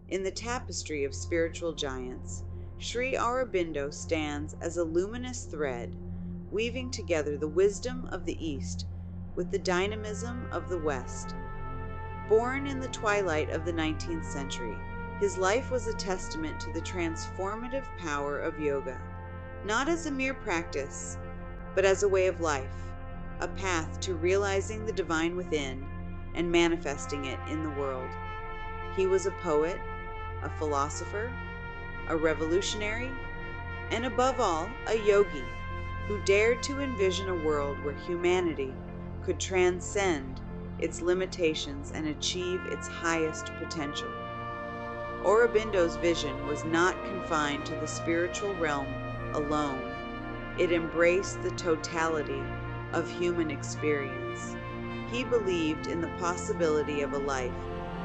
In the Tapestry of Spiritual Giants, Sri Aurobindo stands as a luminous thread, weaving together the wisdom of the East with the dynamism of the West. Born in the twilight of the 19th century, his life was a testament to the transformative power of yoga, not as a mere practice, but as a way of life, a path to realizing the divine within and manifesting it in the world. He was a poet, a philosopher, a revolutionary, and above all, a yogi who dared to envision a world where humanity could transcend its limitations and achieve its highest potential. Aurobindo's vision was not confined to the spiritual realm alone. It embraced the totality of human experience. He believed in the possibility of a life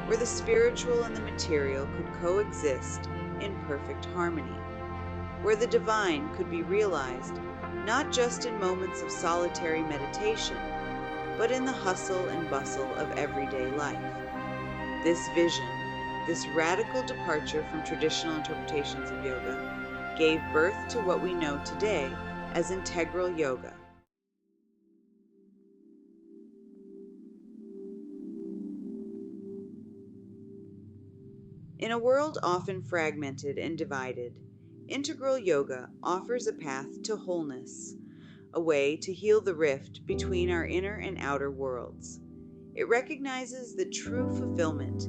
where the spiritual and the material could coexist in perfect harmony, where the divine could be realized not just in moments of solitary meditation, but in the hustle and bustle of everyday life. This vision, this radical departure from traditional interpretations of yoga, gave birth to what we know today as integral yoga. In a world often fragmented and divided, integral yoga offers a path to wholeness, a way to heal the rift between our inner and outer worlds. It recognizes that true fulfillment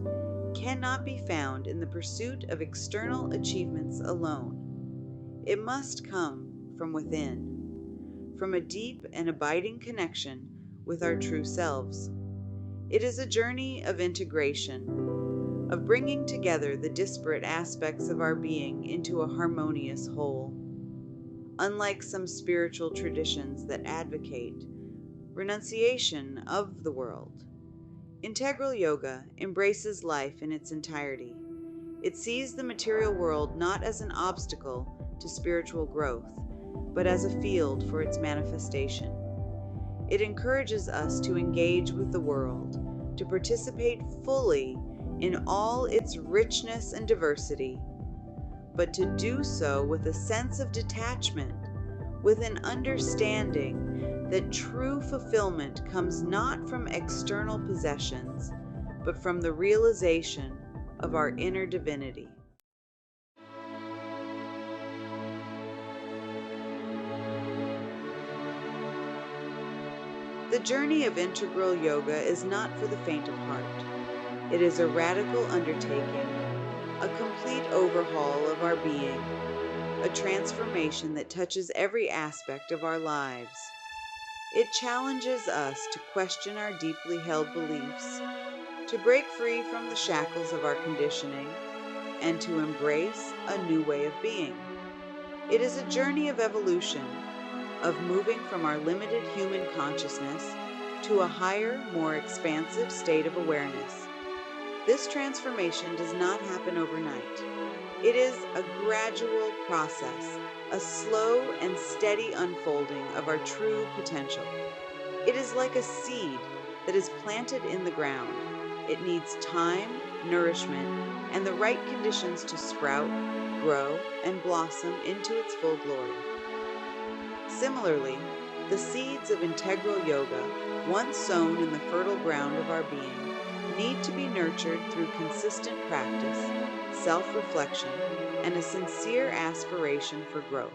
cannot be found in the pursuit of external achievements alone. It must come from within, from a deep and abiding connection with our true selves. It is a journey of integration, of bringing together the disparate aspects of our being into a harmonious whole. Unlike some spiritual traditions that advocate renunciation of the world, integral yoga embraces life in its entirety. It sees the material world not as an obstacle to spiritual growth, but as a field for its manifestation. It encourages us to engage with the world, to participate fully in all its richness and diversity, but to do so with a sense of detachment, with an understanding that true fulfillment comes not from external possessions, but from the realization of our inner divinity. The journey of integral yoga is not for the faint of heart. It is a radical undertaking, a complete overhaul of our being, a transformation that touches every aspect of our lives. It challenges us to question our deeply held beliefs, to break free from the shackles of our conditioning, and to embrace a new way of being. It is a journey of evolution, of moving from our limited human consciousness to a higher, more expansive state of awareness. This transformation does not happen overnight. It is a gradual process, a slow and steady unfolding of our true potential. It is like a seed that is planted in the ground. It needs time, nourishment, and the right conditions to sprout, grow, and blossom into its full glory. Similarly, the seeds of integral yoga, once sown in the fertile ground of our being, need to be nurtured through consistent practice, self-reflection, and a sincere aspiration for growth.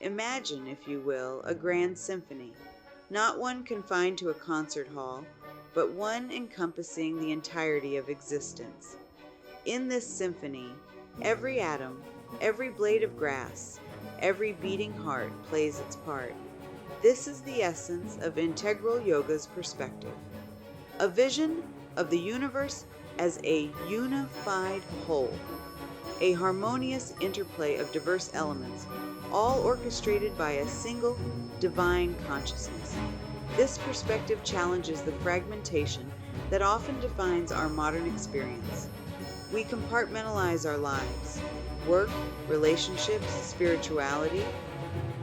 Imagine, if you will, a grand symphony, not one confined to a concert hall, but one encompassing the entirety of existence. In this symphony, every atom, every blade of grass, every beating heart plays its part. This is the essence of integral yoga's perspective, a vision of the universe as a unified whole, a harmonious interplay of diverse elements, all orchestrated by a single divine consciousness. This perspective challenges the fragmentation that often defines our modern experience. We compartmentalize our lives, work, relationships, spirituality,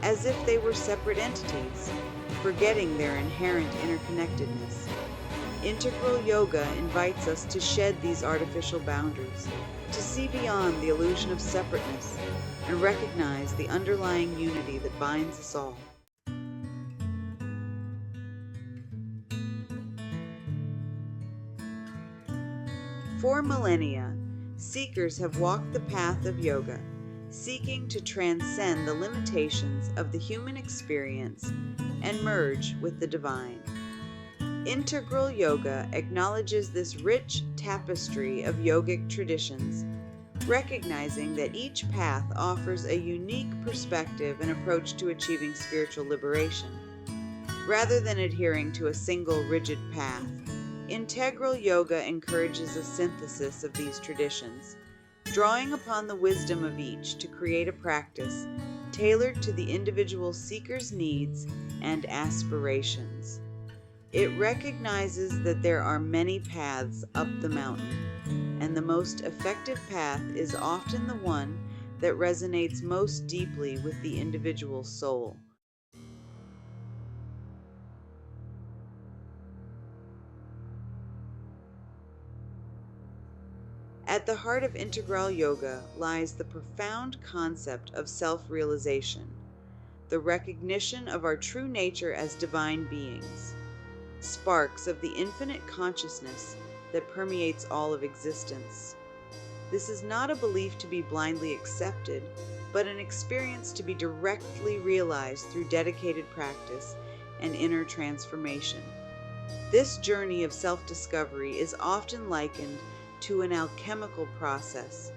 as if they were separate entities. forgetting their inherent interconnectedness. Integral yoga invites us to shed these artificial boundaries, to see beyond the illusion of separateness, and recognize the underlying unity that binds us all. For millennia, seekers have walked the path of yoga, seeking to transcend the limitations of the human experience and merge with the divine. Integral yoga acknowledges this rich tapestry of yogic traditions, recognizing that each path offers a unique perspective and approach to achieving spiritual liberation. Rather than adhering to a single rigid path, integral yoga encourages a synthesis of these traditions, drawing upon the wisdom of each to create a practice tailored to the individual seeker's needs and aspirations. It recognizes that there are many paths up the mountain, and the most effective path is often the one that resonates most deeply with the individual soul. At the heart of integral yoga lies the profound concept of self-realization, the recognition of our true nature as divine beings, sparks of the infinite consciousness that permeates all of existence. This is not a belief to be blindly accepted, but an experience to be directly realized through dedicated practice and inner transformation. This journey of self-discovery is often likened to an alchemical process,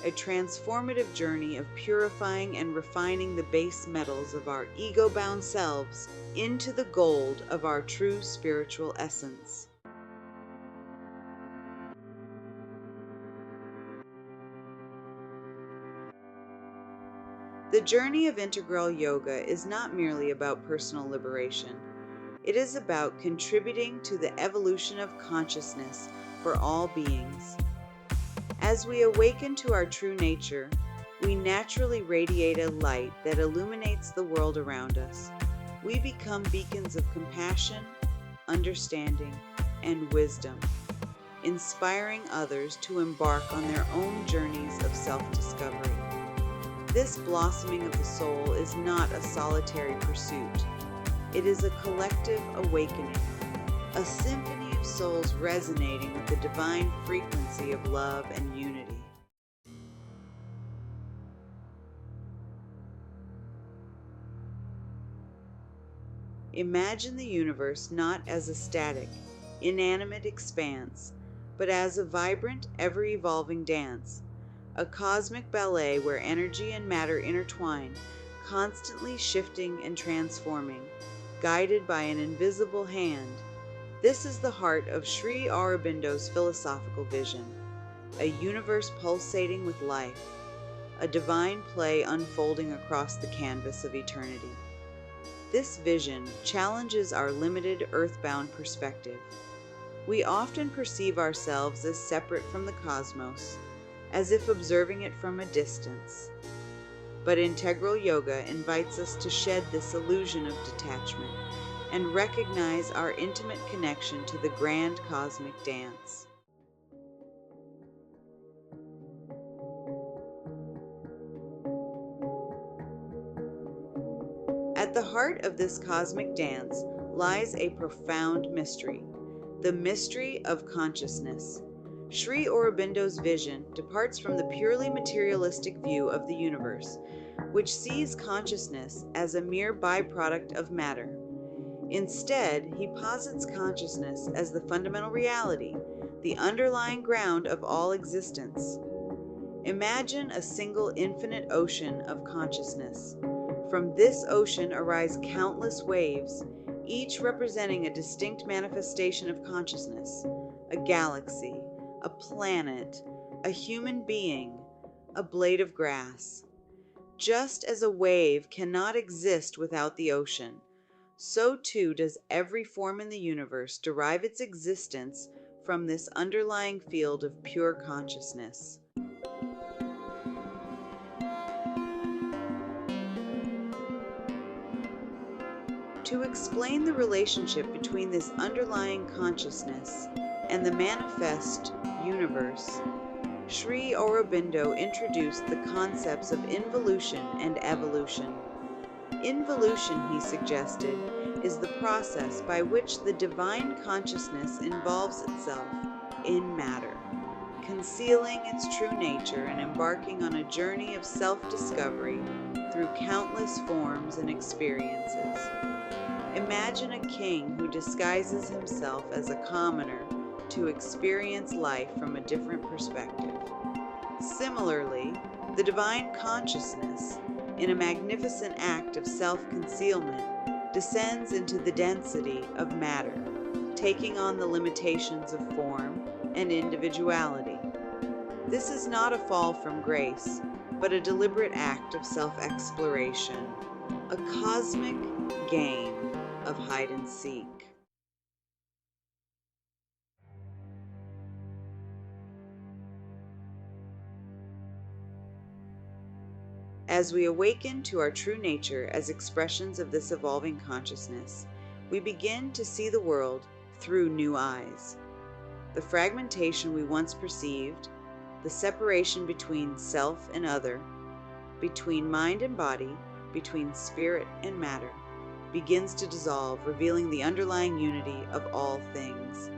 a transformative journey of purifying and refining the base metals of our ego-bound selves into the gold of our true spiritual essence. The journey of integral yoga is not merely about personal liberation. It is about contributing to the evolution of consciousness for all beings. As we awaken to our true nature, we naturally radiate a light that illuminates the world around us. We become beacons of compassion, understanding, and wisdom, inspiring others to embark on their own journeys of self-discovery. This blossoming of the soul is not a solitary pursuit. It is a collective awakening, a symphony of souls resonating with the divine frequency of love and unity. Imagine the universe not as a static, inanimate expanse, but as a vibrant, ever-evolving dance, a cosmic ballet where energy and matter intertwine, constantly shifting and transforming, guided by an invisible hand. This is the heart of Sri Aurobindo's philosophical vision, a universe pulsating with life, a divine play unfolding across the canvas of eternity. This vision challenges our limited earthbound perspective. We often perceive ourselves as separate from the cosmos, as if observing it from a distance. But integral yoga invites us to shed this illusion of detachment and recognize our intimate connection to the grand cosmic dance. At the heart of this cosmic dance lies a profound mystery, the mystery of consciousness. Sri Aurobindo's vision departs from the purely materialistic view of the universe, which sees consciousness as a mere byproduct of matter. Instead, he posits consciousness as the fundamental reality, the underlying ground of all existence. Imagine a single infinite ocean of consciousness. From this ocean arise countless waves, each representing a distinct manifestation of consciousness, a galaxy, a planet, a human being, a blade of grass. Just as a wave cannot exist without the ocean, so too does every form in the universe derive its existence from this underlying field of pure consciousness. To explain the relationship between this underlying consciousness and the manifest universe, Sri Aurobindo introduced the concepts of involution and evolution. Involution, he suggested, is the process by which the divine consciousness involves itself in matter, concealing its true nature and embarking on a journey of self-discovery through countless forms and experiences. Imagine a king who disguises himself as a commoner to experience life from a different perspective. Similarly, the divine consciousness, in a magnificent act of self-concealment, descends into the density of matter, taking on the limitations of form and individuality. This is not a fall from grace, but a deliberate act of self-exploration, a cosmic game of hide and seek. As we awaken to our true nature as expressions of this evolving consciousness, we begin to see the world through new eyes. The fragmentation we once perceived, the separation between self and other, between mind and body, between spirit and matter, begins to dissolve, revealing the underlying unity of all things.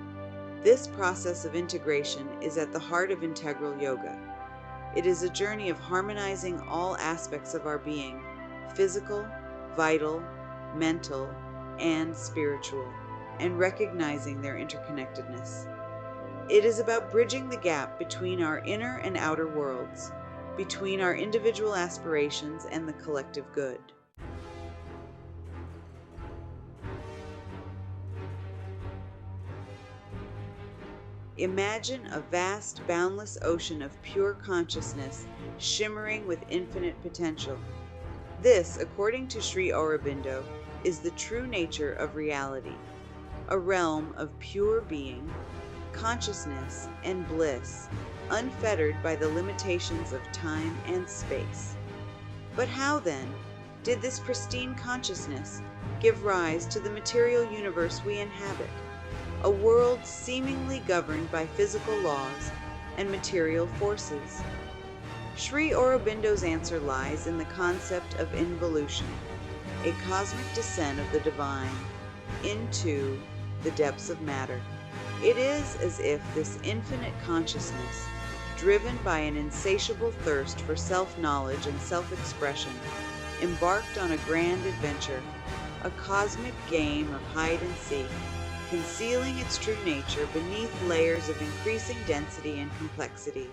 This process of integration is at the heart of integral yoga. It is a journey of harmonizing all aspects of our being, physical, vital, mental, and spiritual, and recognizing their interconnectedness. It is about bridging the gap between our inner and outer worlds, between our individual aspirations and the collective good. Imagine a vast, boundless ocean of pure consciousness shimmering with infinite potential. This, according to Sri Aurobindo, is the true nature of reality, a realm of pure being, consciousness, and bliss, unfettered by the limitations of time and space. But how, then, did this pristine consciousness give rise to the material universe we inhabit? A world seemingly governed by physical laws and material forces. Sri Aurobindo's answer lies in the concept of involution, a cosmic descent of the divine into the depths of matter. It is as if this infinite consciousness, driven by an insatiable thirst for self-knowledge and self-expression, embarked on a grand adventure, a cosmic game of hide and seek, concealing its true nature beneath layers of increasing density and complexity.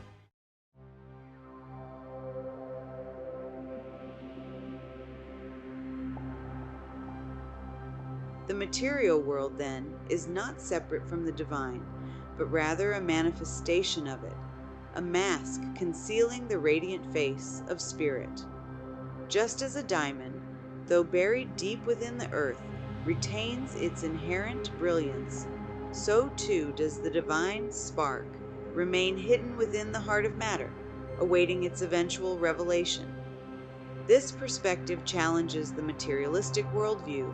The material world, then, is not separate from the divine, but rather a manifestation of it, a mask concealing the radiant face of spirit. Just as a diamond, though buried deep within the earth, retains its inherent brilliance, so too does the divine spark remain hidden within the heart of matter, awaiting its eventual revelation. This perspective challenges the materialistic worldview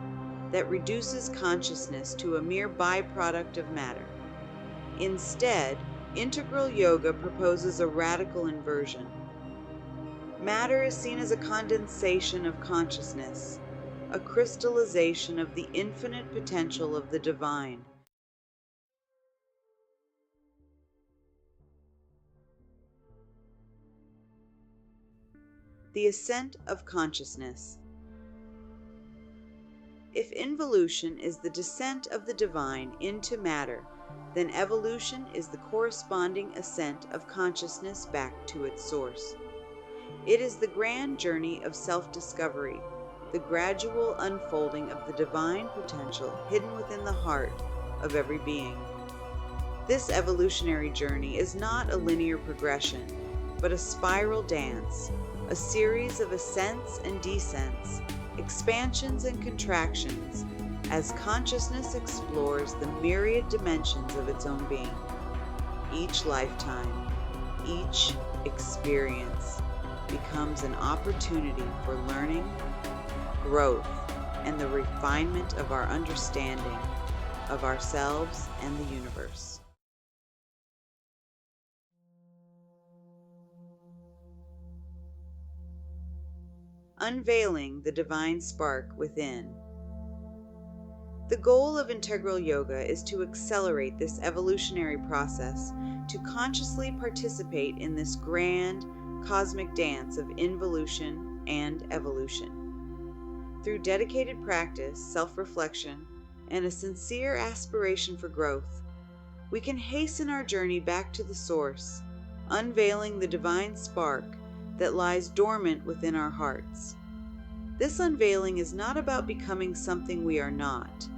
that reduces consciousness to a mere byproduct of matter. Instead, integral yoga proposes a radical inversion. Matter is seen as a condensation of consciousness, a crystallization of the infinite potential of the divine. The Ascent of Consciousness. If involution is the descent of the divine into matter, then evolution is the corresponding ascent of consciousness back to its source. It is the grand journey of self-discovery, the gradual unfolding of the divine potential hidden within the heart of every being. This evolutionary journey is not a linear progression, but a spiral dance, a series of ascents and descents, expansions and contractions, as consciousness explores the myriad dimensions of its own being. Each lifetime, each experience becomes an opportunity for learning, growth, and the refinement of our understanding of ourselves and the universe. Unveiling the divine spark within. The goal of integral yoga is to accelerate this evolutionary process, to consciously participate in this grand cosmic dance of involution and evolution. Through dedicated practice, self-reflection, and a sincere aspiration for growth, we can hasten our journey back to the source, unveiling the divine spark that lies dormant within our hearts. This unveiling is not about becoming something we are not,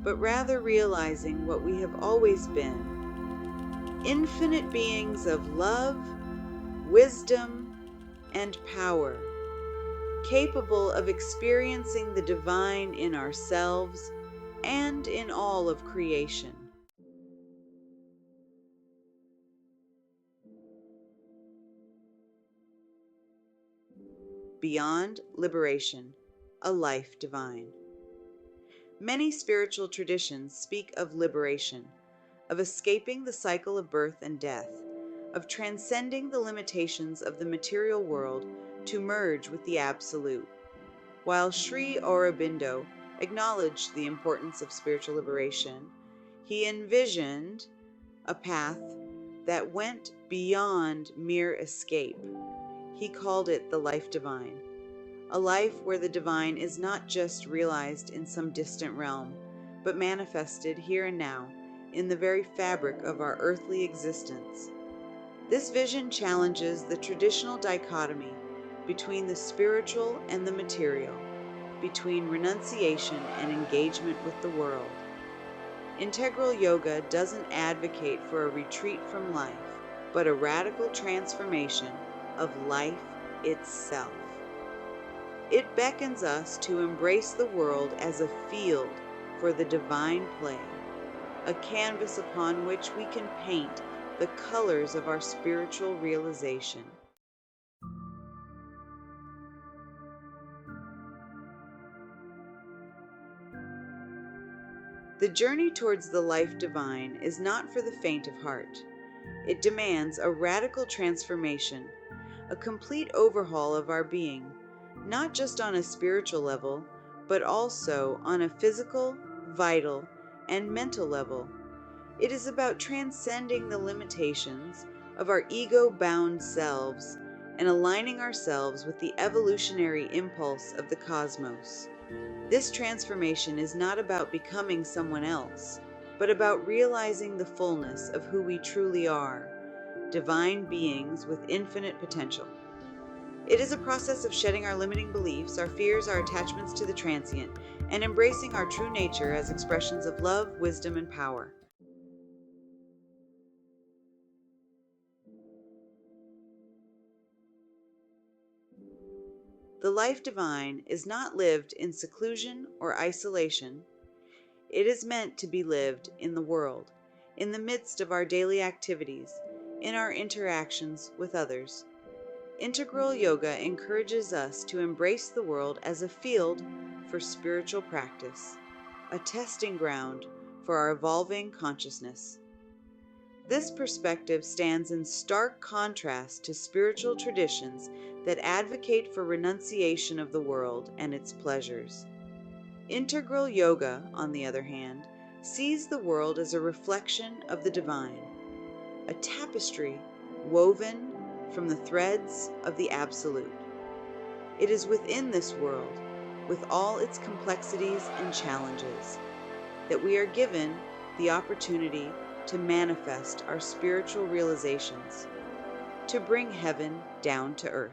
but rather realizing what we have always been: infinite beings of love, wisdom, and power, capable of experiencing the divine in ourselves and in all of creation. Beyond liberation, a life divine. Many spiritual traditions speak of liberation, of escaping the cycle of birth and death, of transcending the limitations of the material world to merge with the Absolute. While Sri Aurobindo acknowledged the importance of spiritual liberation, he envisioned a path that went beyond mere escape. He called it the life divine. A life where the divine is not just realized in some distant realm, but manifested here and now in the very fabric of our earthly existence. This vision challenges the traditional dichotomy between the spiritual and the material, between renunciation and engagement with the world. Integral yoga doesn't advocate for a retreat from life, but a radical transformation of life itself. It beckons us to embrace the world as a field for the divine play, a canvas upon which we can paint the colors of our spiritual realization. The journey towards the life divine is not for the faint of heart. It demands a radical transformation, a complete overhaul of our being, not just on a spiritual level, but also on a physical, vital, and mental level. It is about transcending the limitations of our ego-bound selves and aligning ourselves with the evolutionary impulse of the cosmos. This transformation is not about becoming someone else, but about realizing the fullness of who we truly are, divine beings with infinite potential. It is a process of shedding our limiting beliefs, our fears, our attachments to the transient, and embracing our true nature as expressions of love, wisdom, and power. The life divine is not lived in seclusion or isolation. It is meant to be lived in the world, in the midst of our daily activities, in our interactions with others. Integral yoga encourages us to embrace the world as a field for spiritual practice, a testing ground for our evolving consciousness. This perspective stands in stark contrast to spiritual traditions that advocate for renunciation of the world and its pleasures. Integral yoga, on the other hand, sees the world as a reflection of the divine, a tapestry woven from the threads of the Absolute. It is within this world, with all its complexities and challenges, that we are given the opportunity to manifest our spiritual realizations, to bring heaven down to earth.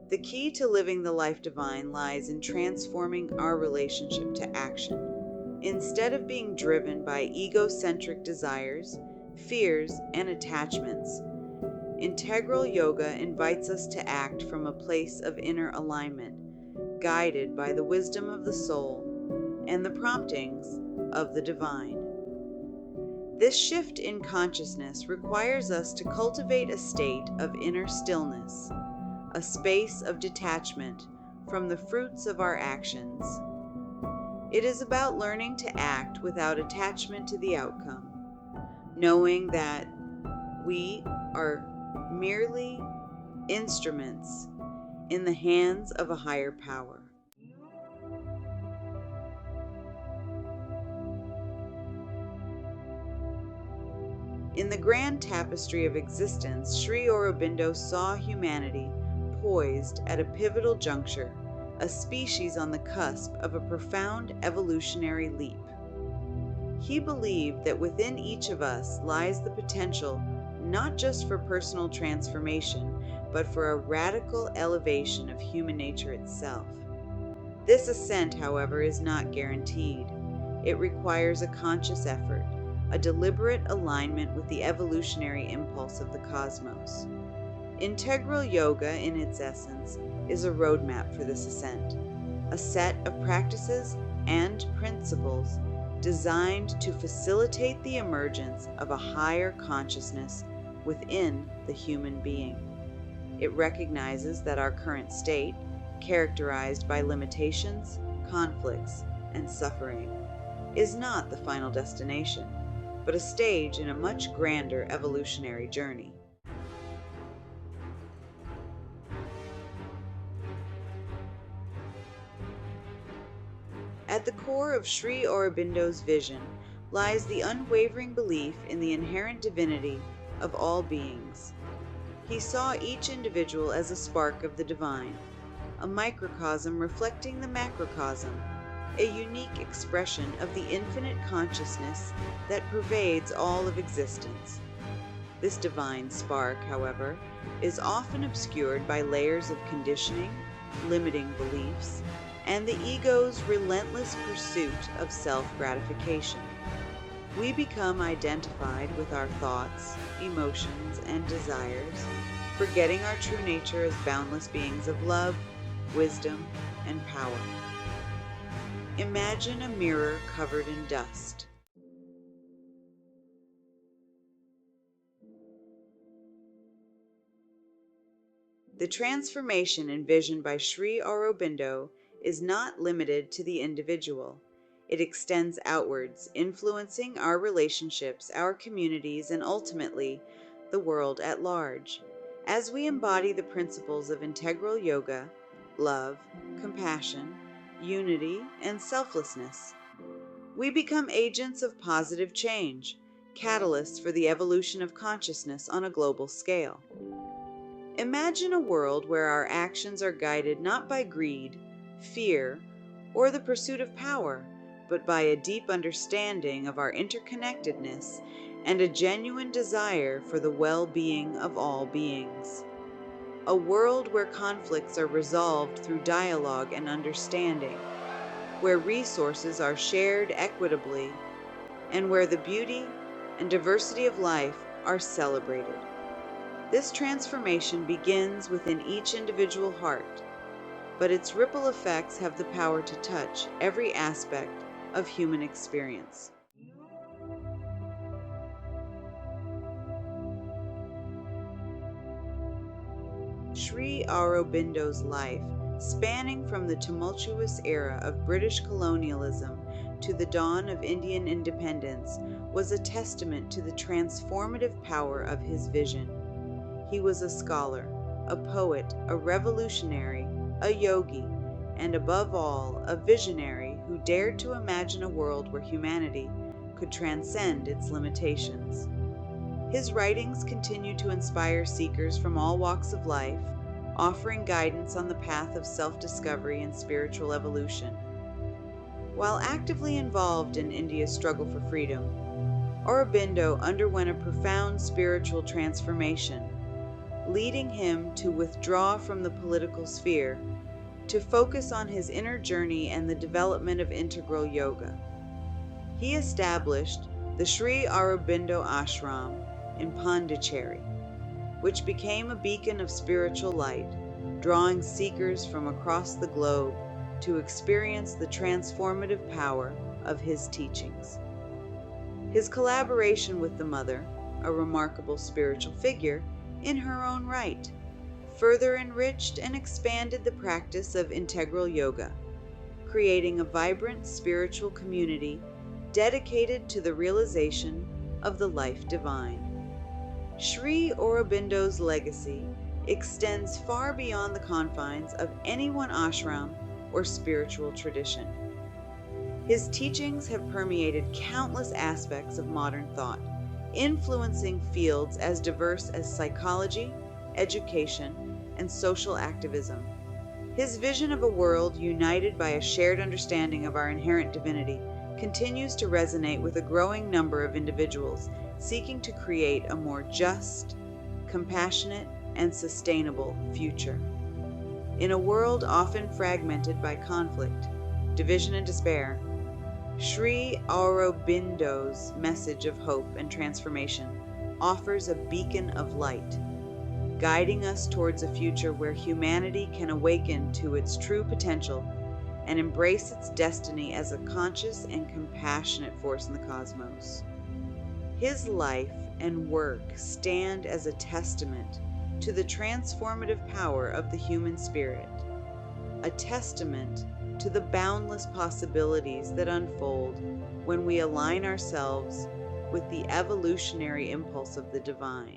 The key to living the life divine lies in transforming our relationship to action. Instead of being driven by egocentric desires, fears, and attachments, integral yoga invites us to act from a place of inner alignment, guided by the wisdom of the soul and the promptings of the divine. This shift in consciousness requires us to cultivate a state of inner stillness, a space of detachment from the fruits of our actions. It is about learning to act without attachment to the outcome, knowing that we are merely instruments in the hands of a higher power. In the grand Tapestry of Existence, Sri Aurobindo saw humanity poised at a pivotal juncture, a species on the cusp of a profound evolutionary leap. He believed that within each of us lies the potential not just for personal transformation, but for a radical elevation of human nature itself. This ascent, however, is not guaranteed. It requires a conscious effort, a deliberate alignment with the evolutionary impulse of the cosmos. Integral yoga, in its essence, is a roadmap for this ascent, a set of practices and principles designed to facilitate the emergence of a higher consciousness within the human being. It recognizes that our current state, characterized by limitations, conflicts, and suffering, is not the final destination, but a stage in a much grander evolutionary journey. At the core of Sri Aurobindo's vision lies the unwavering belief in the inherent divinity of all beings. He saw each individual as a spark of the divine, a microcosm reflecting the macrocosm, a unique expression of the infinite consciousness that pervades all of existence. This divine spark, however, is often obscured by layers of conditioning, limiting beliefs, and the ego's relentless pursuit of self-gratification. We become identified with our thoughts, emotions, and desires, forgetting our true nature as boundless beings of love, wisdom, and power. Imagine a mirror covered in dust. The transformation envisioned by Sri Aurobindo is not limited to the individual. It extends outwards, influencing our relationships, our communities, and ultimately, the world at large. As we embody the principles of integral yoga, love, compassion, unity, and selflessness, we become agents of positive change, catalysts for the evolution of consciousness on a global scale. Imagine a world where our actions are guided not by greed, fear, or the pursuit of power, but by a deep understanding of our interconnectedness and a genuine desire for the well-being of all beings. A world where conflicts are resolved through dialogue and understanding, where resources are shared equitably, and where the beauty and diversity of life are celebrated. This transformation begins within each individual heart, but its ripple effects have the power to touch every aspect of human experience. Sri Aurobindo's life, spanning from the tumultuous era of British colonialism to the dawn of Indian independence, was a testament to the transformative power of his vision. He was a scholar, a poet, a revolutionary, a yogi, and above all, a visionary who dared to imagine a world where humanity could transcend its limitations. His writings continue to inspire seekers from all walks of life, offering guidance on the path of self-discovery and spiritual evolution. While actively involved in India's struggle for freedom, Aurobindo underwent a profound spiritual transformation, leading him to withdraw from the political sphere to focus on his inner journey and the development of integral yoga. He established the Sri Aurobindo Ashram in Pondicherry, which became a beacon of spiritual light, drawing seekers from across the globe to experience the transformative power of his teachings. His collaboration with the Mother, a remarkable spiritual figure in her own right, further enriched and expanded the practice of integral yoga, creating a vibrant spiritual community dedicated to the realization of the life divine. Sri Aurobindo's legacy extends far beyond the confines of any one ashram or spiritual tradition. His teachings have permeated countless aspects of modern thought, influencing fields as diverse as psychology, education, and social activism. His vision of a world united by a shared understanding of our inherent divinity continues to resonate with a growing number of individuals seeking to create a more just, compassionate, and sustainable future. In a world often fragmented by conflict, division, and despair, Sri Aurobindo's message of hope and transformation offers a beacon of light, guiding us towards a future where humanity can awaken to its true potential and embrace its destiny as a conscious and compassionate force in the cosmos. His life and work stand as a testament to the transformative power of the human spirit, a testament to the boundless possibilities that unfold when we align ourselves with the evolutionary impulse of the divine.